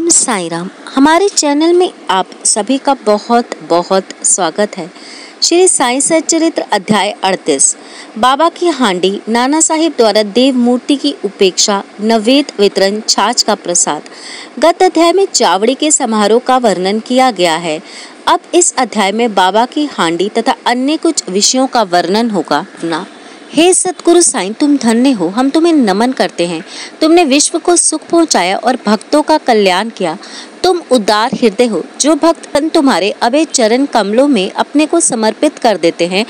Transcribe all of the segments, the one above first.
ओम साई राम। हमारे चैनल में आप सभी का बहुत बहुत स्वागत है। श्री साई सच्चरित्र अध्याय 38 बाबा की हांडी, नाना साहिब द्वारा देव मूर्ति की उपेक्षा, नवेद वितरण, छाछ का प्रसाद। गत अध्याय में चावड़ी के समारोह का वर्णन किया गया है। अब इस अध्याय में बाबा की हांडी तथा अन्य कुछ विषयों का वर्णन होगा। हे सतगुरु साईं, तुम धन्य हो, हम तुम्हें नमन करते हैं। तुमने विश्व को सुख पहुंचाया और भक्तों का कल्याण किया। तुम उदार हृदय हो। जो भक्त तुम्हारे अभय चरण कमलों में अपने को समर्पित कर देते हैं,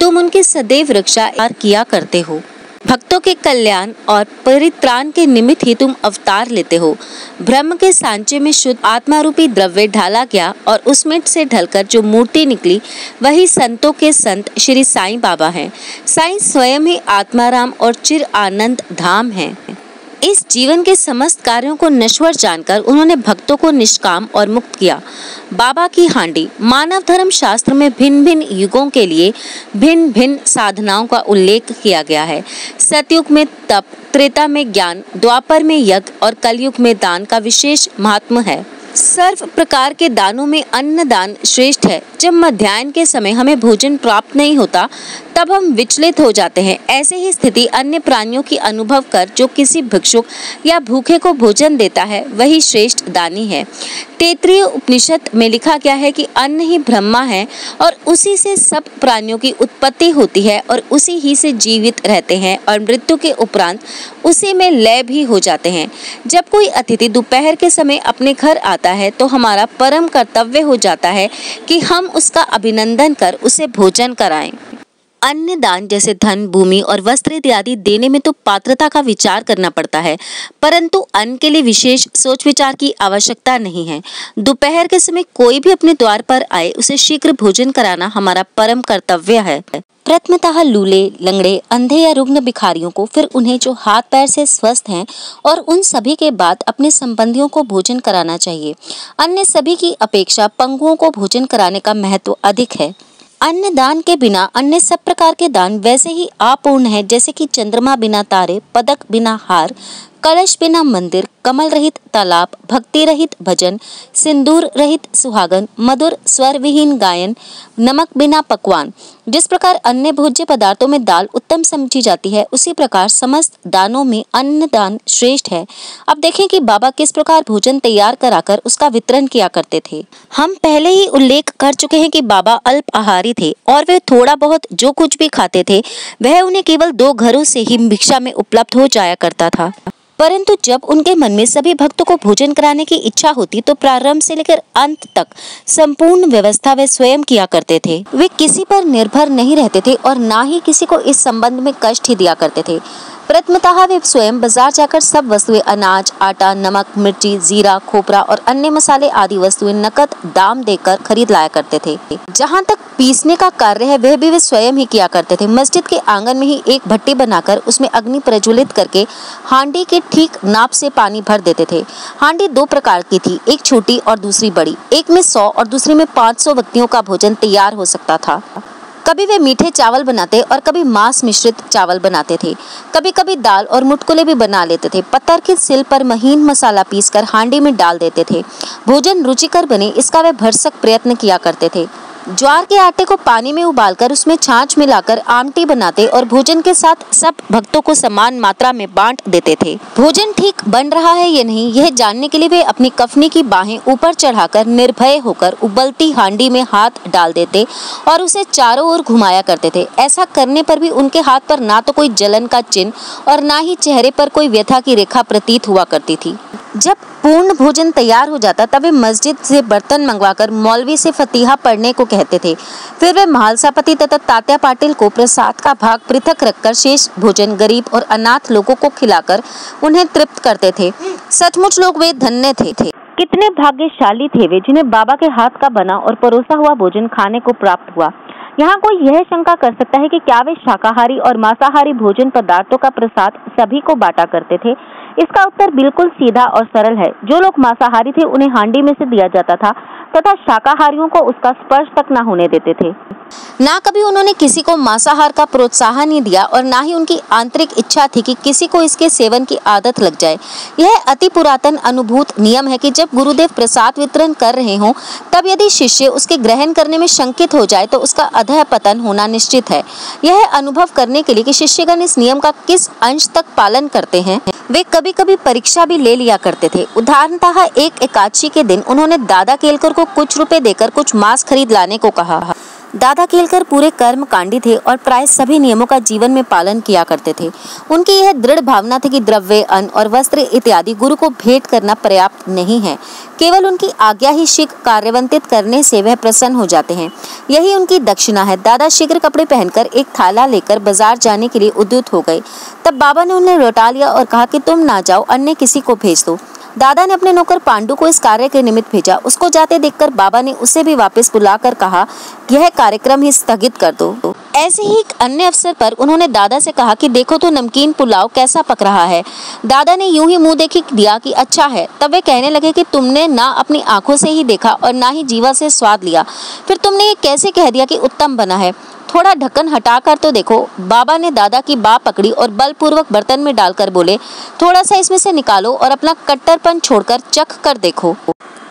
तुम उनकी सदैव रक्षा किया करते हो। भक्तों के कल्याण और परित्राण के निमित्त ही तुम अवतार लेते हो। ब्रह्म के सांचे में शुद्ध आत्मा रूपी द्रव्य ढाला गया और उसमें से ढलकर जो मूर्ति निकली, वही संतों के संत श्री साईं बाबा हैं। साईं स्वयं ही आत्माराम और चिर आनंद धाम है। इस जीवन के समस्त कार्यों को नश्वर जानकर उन्होंने भक्तों को निष्काम और मुक्त किया। बाबा की हांडी। मानव धर्म शास्त्र में भिन्न भिन्न युगों के लिए भिन्न भिन्न साधनाओं का उल्लेख किया गया है। सतयुग में तप, त्रेता में ज्ञान, द्वापर में यज्ञ और कलयुग में दान का विशेष महत्व है। सर्व प्रकार के दानों में अन्न दान श्रेष्ठ है। जब मध्याह्न के समय हमें भोजन प्राप्त नहीं होता, तब हम विचलित हो जाते हैं। ऐसे ही स्थिति अन्य प्राणियों की अनुभव कर जो किसी भिक्षुक या भूखे को भोजन देता है, वही श्रेष्ठ दानी है। तैत्तिरीय उपनिषद में लिखा गया है कि अन्न ही ब्रह्मा है और उसी से सब प्राणियों की उत्पत्ति होती है और उसी ही से जीवित रहते हैं और मृत्यु के उपरांत उसी में लय भी हो जाते हैं। जब कोई अतिथि दोपहर के समय अपने घर आता है, तो हमारा परम कर्तव्य हो जाता है कि हम उसका अभिनंदन कर उसे भोजन कराएं। अन्य दान जैसे धन, भूमि और वस्त्र इत्यादि देने में तो पात्रता का विचार करना पड़ता है, परंतु अन्न के लिए विशेष सोच विचार की आवश्यकता नहीं है। दोपहर के समय कोई भी अपने द्वार पर आए, उसे शीघ्र भोजन कराना हमारा परम कर्तव्य है। प्रथमतः लूले, लंगड़े, अंधे या रुग्ण भिखारियों को, फिर उन्हें जो हाथ पैर से स्वस्थ हैं, और उन सभी के बाद अपने संबंधियों को भोजन कराना चाहिए। अन्य सभी की अपेक्षा पंगुओं को भोजन कराने का महत्व अधिक है। अन्न दान के बिना अन्य सब प्रकार के दान वैसे ही अपूर्ण है, जैसे कि चंद्रमा बिना तारे, पदक बिना हार, कलश बिना मंदिर, कमल रहित तालाब, भक्ति रहित भजन, सिंदूर रहित सुहागन, मधुर स्वर विहीन गायन, नमक बिना पकवान। जिस प्रकार अन्य भोज्य पदार्थों में दाल उत्तम समझी जाती है, उसी प्रकार समस्त दानों में अन्न दान श्रेष्ठ है। अब देखें कि बाबा किस प्रकार भोजन तैयार कराकर उसका वितरण किया करते थे। हम पहले ही उल्लेख कर चुके हैं कि बाबा अल्प आहारी थे और वे थोड़ा बहुत जो कुछ भी खाते थे, वह उन्हें केवल 2 घरों से ही भिक्षा में उपलब्ध हो जाया करता था। परंतु जब उनके मन में सभी भक्तों को भोजन कराने की इच्छा होती, तो प्रारंभ से लेकर अंत तक संपूर्ण व्यवस्था वे स्वयं किया करते थे। वे किसी पर निर्भर नहीं रहते थे और ना ही किसी को इस संबंध में कष्ट ही दिया करते थे। प्रथमतः वे स्वयं बाजार जाकर सब वस्तुएं, अनाज, आटा, नमक, मिर्ची, जीरा, खोपरा और अन्य मसाले आदि वस्तुएं नकद दाम देकर खरीद लाया करते थे। जहाँ तक पीसने का कार्य है, वह भी वे स्वयं ही किया करते थे। मस्जिद के आंगन में ही एक भट्टी बनाकर उसमें अग्नि प्रज्वलित करके हांडी के ठीक नाप से पानी भर देते थे। हांडी 2 प्रकार की थी, एक छोटी और दूसरी बड़ी। एक में 100 और दूसरी में 500 व्यक्तियों का भोजन तैयार हो सकता था। कभी वे मीठे चावल बनाते और कभी मांस मिश्रित चावल बनाते थे। कभी कभी दाल और मुटकुले भी बना लेते थे। पत्थर की सिल पर महीन मसाला पीसकर हांडी में डाल देते थे। भोजन रुचिकर बने, इसका वे भरसक प्रयत्न किया करते थे। ज्वार के आटे को पानी में उबालकर उसमें छाछ मिलाकर आमटी बनाते और भोजन के साथ सब भक्तों को समान मात्रा में बांट देते थे। भोजन ठीक बन रहा है या नहीं, यह जानने के लिए वे अपनी कफनी की बाहें ऊपर चढ़ाकर निर्भय होकर उबलती हांडी में हाथ डाल देते और उसे चारों ओर घुमाया करते थे। ऐसा करने पर भी उनके हाथ पर ना तो कोई जलन का चिन्ह और ना ही चेहरे पर कोई व्यथा की रेखा प्रतीत हुआ करती थी। जब पूर्ण भोजन तैयार हो जाता, तब वे मस्जिद से बर्तन मंगवाकर मौलवी से फतीहा पढ़ने को कहते थे। फिर वे महालसापति तथा तात्या पाटिल को प्रसाद का भाग पृथक रखकर शेष भोजन गरीब और अनाथ लोगों को खिलाकर उन्हें तृप्त करते थे। सचमुच लोग वे धन्य थे। कितने भाग्यशाली थे वे, जिन्हें बाबा के हाथ का बना और परोसा हुआ भोजन खाने को प्राप्त हुआ। यहाँ कोई यह शंका कर सकता है कि क्या वे शाकाहारी और मांसाहारी भोजन पदार्थों का प्रसाद सभी को बांटा करते थे। इसका उत्तर बिल्कुल सीधा और सरल है। जो लोग मांसाहारी थे, उन्हें हांडी में से दिया जाता था तथा शाकाहारियों को उसका स्पर्श तक न होने देते थे। ना कभी उन्होंने किसी को मांसाहार का प्रोत्साहन नहीं दिया और ना ही उनकी आंतरिक इच्छा थी कि किसी को इसके सेवन की आदत लग जाए। यह अति पुरातन अनुभूत नियम है कि जब गुरुदेव प्रसाद वितरण कर रहे हों तब यदि शिष्य उसके ग्रहण करने में शंकित हो जाए तो उसका अधःपतन होना निश्चित है। यह अनुभव करने के लिए कि शिष्यगण इस नियम का किस अंश तक पालन करते हैं, वे कभी कभी परीक्षा भी ले लिया करते थे। उदाहरणतः एक एकादशी के दिन उन्होंने दादा केलकर को कुछ रुपए देकर कुछ मांस खरीद लाने को कहा। दादा केलकर पूरे कर्म कांडी थे और प्राय सभी नियमों का जीवन में पालन किया करते थे। उनकी यह दृढ़ भावना थी कि द्रव्य, अन्न और वस्त्र इत्यादि गुरु को भेंट करना पर्याप्त नहीं है, केवल उनकी आज्ञा ही शीघ्र कार्यान्वित करने से वह प्रसन्न हो जाते हैं। यही उनकी दक्षिणा है। दादा शीघ्र कपड़े पहनकर एक थाला लेकर बाजार जाने के लिए उद्युत हो गए। तब बाबा ने उन्हें लौटा लिया और कहा कि तुम ना जाओ, अन्य किसी को भेज दो। दादा ने अपने नौकर पांडु को इस कार्य के निमित्त भेजा। उसको जाते देखकर बाबा ने उसे भी वापस बुलाकर कहा, यह कार्यक्रम ही स्थगित कर दो। ऐसे ही एक अन्य अवसर पर उन्होंने दादा से कहा कि देखो तो नमकीन पुलाव कैसा पक रहा है। दादा ने यूं ही मुंह देखी दिया कि अच्छा है। तब वे कहने लगे कि तुमने ना अपनी आंखों से ही देखा और ना ही जीवा से स्वाद लिया, फिर तुमने ये कैसे कह दिया कि उत्तम बना है? थोड़ा ढक्कन हटाकर तो देखो। बाबा ने दादा की बाह पकड़ी और बलपूर्वक बर्तन में डालकर बोले, थोड़ा सा इसमें से निकालो और अपना कट्टरपन छोड़कर चख कर देखो।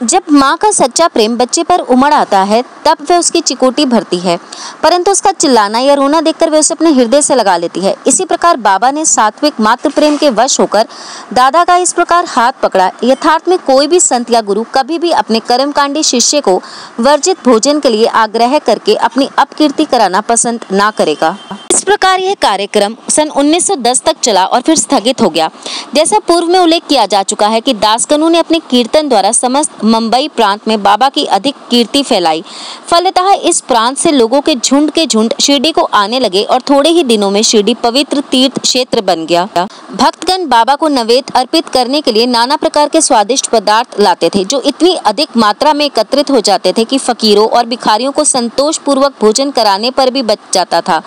जब माँ का सच्चा प्रेम बच्चे पर उमड़ आता है तब वह उसकी चिकोटी भरती है, परंतु उसका चिल्लाना या रोना देखकर वह उसे अपने हृदय से लगा लेती है। इसी प्रकार बाबा ने सात्विक मातृ प्रेम के वश होकर दादा का इस प्रकार हाथ पकड़ा। यथार्थ में कोई भी संत या गुरु कभी भी अपने कर्मकांडी शिष्य को वर्जित भोजन के लिए आग्रह करके अपनी अपकीर्ति कराना पसंद ना करेगा। इस प्रकार यह कार्यक्रम सन 1910 तक चला और फिर स्थगित हो गया। जैसा पूर्व में उल्लेख किया जा चुका है कि दासगणों ने अपने कीर्तन द्वारा समस्त मुंबई प्रांत में बाबा की अधिक कीर्ति फैलाई। फलतः इस प्रांत से लोगों के झुंड शिरडी को आने लगे और थोड़े ही दिनों में शिरडी पवित्र तीर्थ क्षेत्र बन गया। भक्तगण बाबा को नैवेद्य अर्पित करने के लिए नाना प्रकार के स्वादिष्ट पदार्थ लाते थे, जो इतनी अधिक मात्रा में एकत्रित हो जाते थे कि फकीरों और भिखारियों को संतोष पूर्वक भोजन कराने पर भी बच जाता था।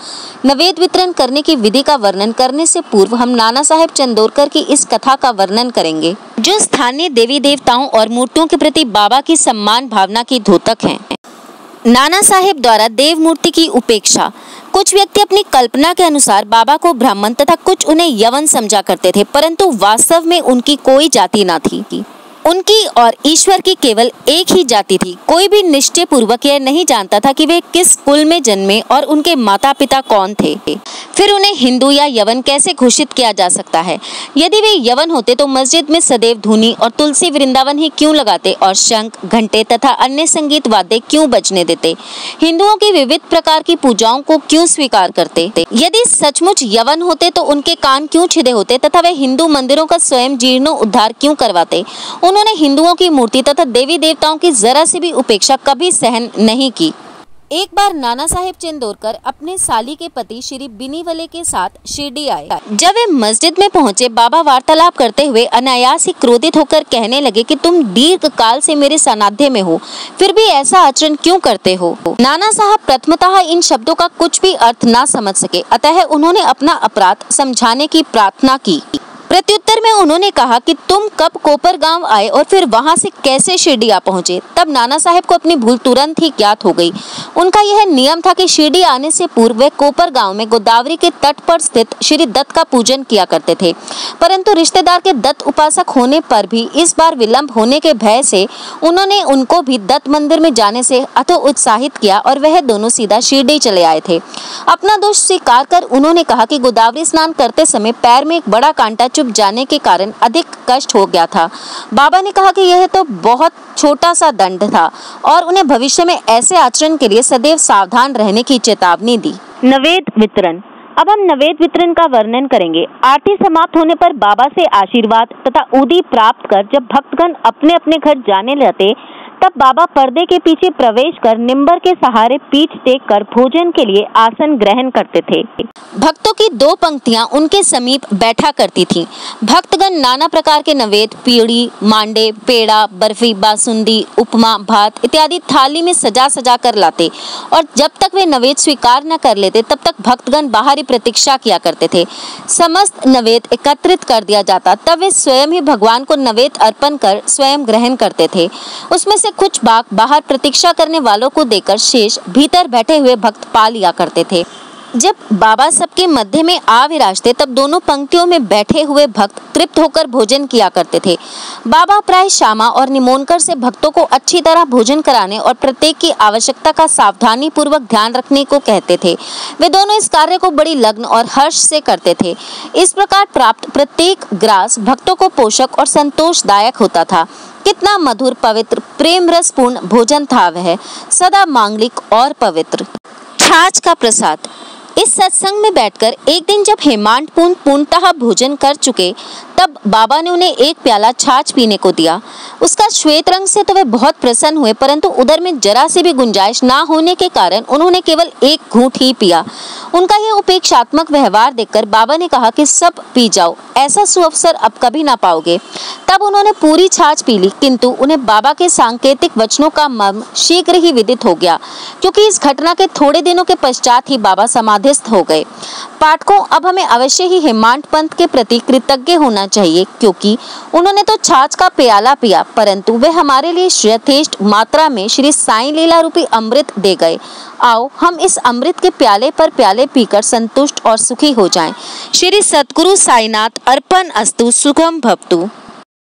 नैवेद्य वितरण करने की विधि का वर्णन करने से पूर्व हम नाना साहेब चंदोरकर की इस कथा का वर्णन करेंगे, जो स्थानीय देवी देवताओं और मूर्तियों के प्रति बाबा की सम्मान भावना की द्योतक हैं। नाना साहेब द्वारा देव मूर्ति की उपेक्षा। कुछ व्यक्ति अपनी कल्पना के अनुसार बाबा को ब्राह्मण तथा कुछ उन्हें यवन समझा करते थे, परंतु वास्तव में उनकी कोई जाति न थी। उनकी और ईश्वर की केवल एक ही जाति थी। कोई भी निश्चय पूर्वक यह नहीं जानता था कि वे किस कुल में जन्मे और उनके माता पिता कौन थे। फिर उन्हें हिंदू या यवन कैसे घोषित किया जा सकता है? यदि वे यवन होते तो मस्जिद में सदैव धुनी और तुलसी वृंदावन ही क्यों लगाते और शंख, घंटे तथा अन्य संगीत वाद्य क्यों बजने देते? हिंदुओं की विविध प्रकार की पूजाओं को क्यों स्वीकार करते? यदि सचमुच यवन होते तो उनके कान क्यों छिदे होते तथा वे हिंदू मंदिरों का स्वयं जीर्णोद्धार क्यों करवाते? उन्होंने हिंदुओं की मूर्ति तथा देवी देवताओं की जरा सी भी उपेक्षा कभी सहन नहीं की। एक बार नाना साहेब चंदोरकर अपने साली के पति श्री बिनीवले के साथ शिरडी आए। जब वे मस्जिद में पहुंचे, बाबा वार्तालाप करते हुए अनायास ही क्रोधित होकर कहने लगे कि तुम दीर्घ काल से मेरे सानिध्य में हो, फिर भी ऐसा आचरण क्यों करते हो? नाना साहब प्रथमतः इन शब्दों का कुछ भी अर्थ ना समझ सके, अतः उन्होंने अपना अपराध समझाने की प्रार्थना की। प्रत्युत्तर में उन्होंने कहा कि तुम कब कोपर गांव आए और फिर वहां से कैसे शिरडी आ पहुंचे? तब नाना साहेब को अपनी भूल तुरंत ही ज्ञात हो गई। उनका यह नियम था कि शिरडी आने से पूर्व वे कोपर गांव में गोदावरी के तट पर स्थित श्री दत्त का पूजन किया करते थे, परंतु रिश्तेदार के दत्त उपासक होने पर भी इस बार विलंब होने के भय से उन्होंने उनको भी दत्त मंदिर में जाने से अथो उत्साहित किया और वह दोनों सीधा शिरडी चले आए थे। अपना दोष स्वीकार कर उन्होंने कहा कि गोदावरी स्नान करते समय पैर में एक बड़ा कांटा चुभ जाने के कारण अधिक कष्ट हो गया था। बाबा ने कहा कि यह तो बहुत छोटा सा दंड था और उन्हें भविष्य में ऐसे आचरण के लिए सदैव सावधान रहने की चेतावनी दी। नैवेद्य वितरण। अब हम नैवेद्य वितरण का वर्णन करेंगे। आरती समाप्त होने पर बाबा से आशीर्वाद तथा उदी प्राप्त कर जब भक्तगण अपने अपने घर जाने लगते, तब बाबा पर्दे के पीछे प्रवेश कर निम्बर के सहारे पीठ टेक कर भोजन के लिए आसन ग्रहण करते थे। भक्तों की दो पंक्तियां उनके समीप बैठा करती थीं। भक्तगण नाना प्रकार के नैवेद्य, पीड़ी, मांडे, पेड़ा, बर्फी, बासुंदी, उपमा, भात इत्यादि थाली में सजा सजा कर लाते और जब तक वे नैवेद्य स्वीकार न कर लेते तब तक भक्तगण बाहरी प्रतीक्षा किया करते थे। समस्त नैवेद्य एकत्रित कर दिया जाता, तब वे स्वयं ही भगवान को नैवेद्य अर्पण कर स्वयं ग्रहण करते थे। उसमें से कुछ बाहर प्रतीक्षा करने वालों को देकर शेष भीतर बैठे हुए भक्त पा लिया करते थे। जब बाबा सबके मध्य में आ विराजते तब दोनों पंक्तियों में बैठे हुए भक्त तृप्त होकर भोजन किया करते थे। बाबा प्राय श्यामा और निमोनकर से भक्तों को अच्छी तरह भोजन कराने और प्रत्येक की आवश्यकता का सावधानी पूर्वक ध्यान रखने को कहते थे। वे दोनों इस कार्य को बड़ी लगन और हर्ष से करते थे। इस प्रकार प्राप्त प्रत्येक ग्रास भक्तों को पोषक और संतोषदायक होता था। कितना मधुर, पवित्र, प्रेम रसपूर्ण भोजन था वह, सदा मांगलिक और पवित्र। छाछ का प्रसाद। इस सत्संग में बैठकर एक दिन जब हेमांत पूर्णतः भोजन कर चुके तब बाबा ने उन्हें एक प्याला छाछ पीने को दिया। उसका श्वेत रंग से तो वे बहुत प्रसन्न हुए, परंतु उधर में जरा सी भी गुंजाइश ना होने के कारण उन्होंने केवल एक घूंट ही पिया। उनका यह उपेक्षात्मक व्यवहार देखकर बाबा ने कहा कि सब पी जाओ, ऐसा सुअवसर अब कभी ना पाओगे। तब उन्होंने पूरी छाछ पी ली, किंतु उन्हें बाबा के सांकेतिक वचनों का मर्म शीघ्र ही विदित हो गया, क्योंकि इस घटना के थोड़े दिनों के पश्चात ही बाबा समाधिस्थ हो गए। पाठकों, अब हमें अवश्य ही हेमांत पंत के प्रति कृतज्ञ होना चाहिए, क्योंकि उन्होंने तो छाछ का प्याला पिया, परंतु वे हमारे लिए यथेष्ट मात्रा में श्री साईं लीला रूपी अमृत दे गए। आओ हम इस अमृत के प्याले पर प्याले पीकर संतुष्ट और सुखी हो जाएं। श्री सद्गुरु साईनाथ अर्पण अस्तु। सुखम भवतु।